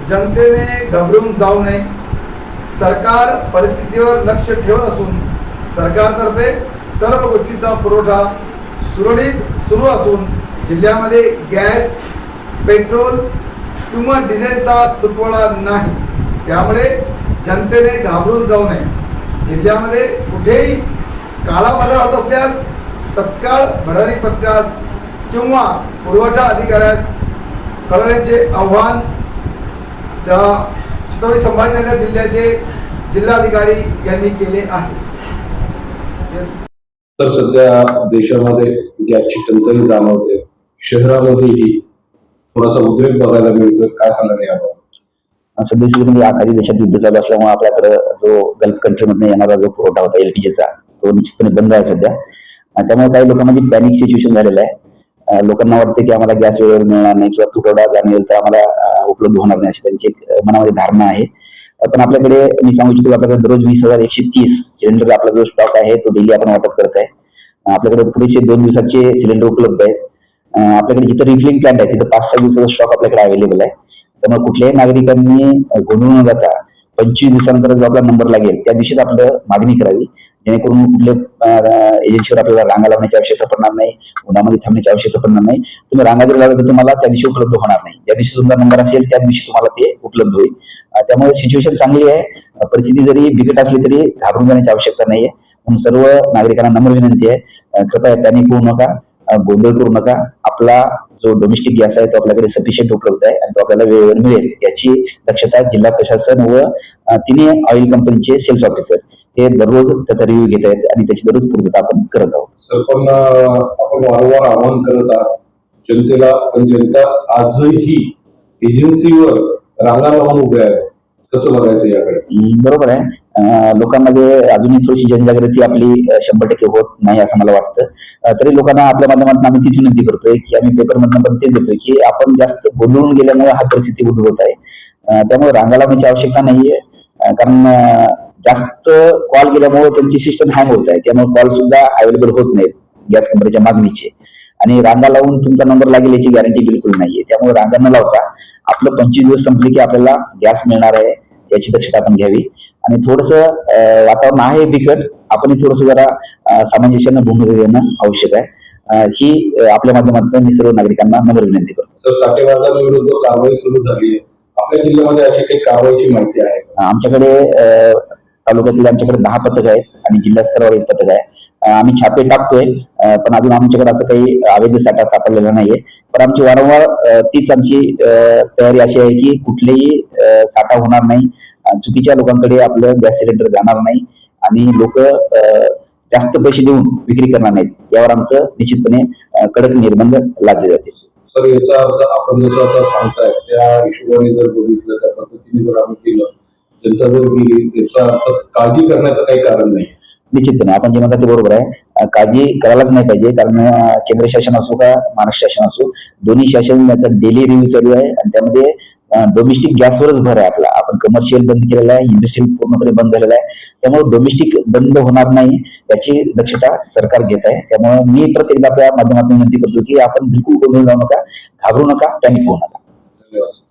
जनतेने घाबरून जाऊ नये। सरकार परिस्थितीवर लक्ष ठेवून असून सरकारतर्फे सर्व गोष्टीचा पुरवठा सुरळीत सुरू असून जिल्ह्यामध्ये गॅस, पेट्रोल किंवा डिझेलचा तुटवडा नाही। त्यामुळे जनतेने घाबरून जाऊ नये। जिल्ह्यामध्ये कुठेही काळा बाजार होत असल्यास तत्काळ भरारी पथकास किंवा पुरवठा अधिकाऱ्यास कळवण्याचे आव्हान छत्रपती संभाजीनगर जिल्ह्याचे जिल्हाधिकारी यांनी केले आहे। तर सध्या देशामध्ये गॅसची टंचाई जाणवते, शहरामध्येही थोडासा उद्रेक बघायला मिळतोय, काय सांगाल यावर? सध्या म्हणजे आखाती देशात युद्ध चालू असल्यामुळे आपल्याकडे जो गल्फ कंट्रीमधून येणारा जो पुरवठा होता एलपीजीचा तो निश्चितपणे बंद आहे सध्या। त्यामुळे काही लोकांमध्ये पॅनिक सिच्युएशन झालेलं आहे। लोकांना वाटतं की आम्हाला गॅस वेळेवर मिळणार नाही किंवा तुटवडा जाणवेल तर आम्हाला उपलब्ध होणार नाही अशी त्यांची मनामध्ये धारणा आहे। पण आपल्याकडे मी सांगू इच्छितो आपल्याकडे दररोज 20,130 सिलेंडर आपला जो स्टॉक आहे तो डेली आपण वाटप करत आहे। आपल्याकडे पुढचे 2 दिवसाचे सिलेंडर उपलब्ध आहेत। आपल्याकडे जिथं रिफिलिंग प्लांट आहे तिथं 5-6 दिवसाचा स्टॉक आपल्याकडे अवेलेबल आहे। त्यामुळे कुठल्याही नागरिकांनी गोंधळून न जाता 25 दिवसानंतर जो आपला नंबर लागेल त्या दिवशीच आपलं मागणी करावी, जेणेकरून कुठल्या एजन्सीवर आपल्याला रांगा लावण्याची आवश्यकता पडणार नाही, उन्हामध्ये थांबण्याची आवश्यकता पडणार नाही। तुम्ही रांगा जर लागला तर तुम्हाला त्या दिवशी उपलब्ध होणार नाही। ज्या दिवशी तुमचा नंबर असेल त्या दिवशी तुम्हाला ते उपलब्ध होईल। त्यामुळे सिच्युएशन चांगली आहे। परिस्थिती जरी बिकट असली तरी घाबरून जाण्याची आवश्यकता नाहीये। म्हणून सर्व नागरिकांना नम्र विनंती आहे, कृपया पॅनिक होऊ नका, गोंधळ करू नका। आपला जो डोमेस्टिक गॅस आहे तो आपल्याकडे सफिशियंट उपलब्ध आहे आणि तो आपल्याला वेळेवर मिळेल याची दक्षता जिल्हा प्रशासन व तिन्ही ऑइल कंपनीचे सेल्स ऑफिसर हे दररोज त्याचा रिव्ह्यू घेत आहेत आणि त्याची दररोज पूर्तता आपण करत आहोत। सर, पण आपण वारंवार आवाहन करत आहात जनतेला, पण जनता आजही एजन्सीवर रांगा लावून उभे आहे, कसं बघायचं याकडे? बरोबर आहे। लोकांमध्ये अजूनही थोडीशी जनजागृती आपली 100% होत नाही असं मला वाटतं। तरी लोकांना आपल्या माध्यमातून आम्ही तीच विनंती करतोय की आम्ही पेपरमधून पण ते देतोय की आपण जास्त गोंधळून गेल्यामुळे हा परिस्थिती उद्भवत आहे। त्यामुळे रांगा लावण्याची आवश्यकता नाहीये, कारण जास्त कॉल गेल्यामुळे त्यांची सिस्टम हँग होत आहे। त्यामुळे कॉल सुद्धा अवेलेबल होत नाहीत गॅस कंपनीच्या मागणीचे, आणि रांगा लावून तुमचा नंबर लागेल याची गॅरंटी बिलकुल नाहीये। त्यामुळे रांगा न लावता आपलं 25 दिवस संपले की आपल्याला गॅस मिळणार आहे याची दक्षता आपण घ्यावी। आणि थोडस वातावरण आहे बिकट, आपण थोडस जरा सामंजस्याने भूमिका घेणं आवश्यक आहे, ही आपल्या माध्यमातून मी सर्व नागरिकांना नम्र विनंती करतो। सर, साठेबाजांविरुद्ध कारवाई सुरू झाली आहे, आपल्या जिल्ह्यामध्ये अशी काही कारवाईची माहिती आहे? आमच्याकडे तालुक्यातील आमच्याकडे 10 पथक आहेत आणि जिल्हा स्तरावर 1 पथक आहे। आम्ही छापे टाकतोय, पण अजून आमच्याकडे असं काही अवैध साठा सापडलेला नाहीये। पण आमची वारंवार तीच आमची तयारी अशी आहे की कुठलेही साठा होणार नाही, चुकीच्या लोकांकडे आपलं गॅस सिलेंडर जाणार नाही आणि लोक जास्त पैसे देऊन विक्री करणार नाहीत, यावर आमचं निश्चितपणे कडक निर्बंध लादले जातील। सर, याचा अर्थ आपण जसं आता सांगताय त्या हिशोबाने जर बघितलं, त्या पद्धतीने जर आम्ही केलं, जनता जर गेली, याचा अर्थ काळजी करण्याचं काही कारण नाही। निश्चितपणे आपण जे म्हणतात ते बरोबर आहे, काळजी करायलाच नाही पाहिजे, कारण केंद्र शासन असो का महाराष्ट्र शासन असो, दोन्ही शासन याचा डेली रिव्ह्यू चालू आहे आणि त्यामध्ये डोमेस्टिक गॅसवरच भर आहे आपला। आपण कमर्शियल बंद केलेला आहे, इंडस्ट्रियल पूर्णपणे बंद झालेला आहे। त्यामुळे डोमेस्टिक बंद होणार नाही याची दक्षता सरकार घेत आहे। त्यामुळे मी प्रत्येकदा आपल्या माध्यमातून विनंती करतो की आपण बिलकुल गोंधळून जाऊ नका, घाबरू नका, पॅनिक होऊ नका। धन्यवाद।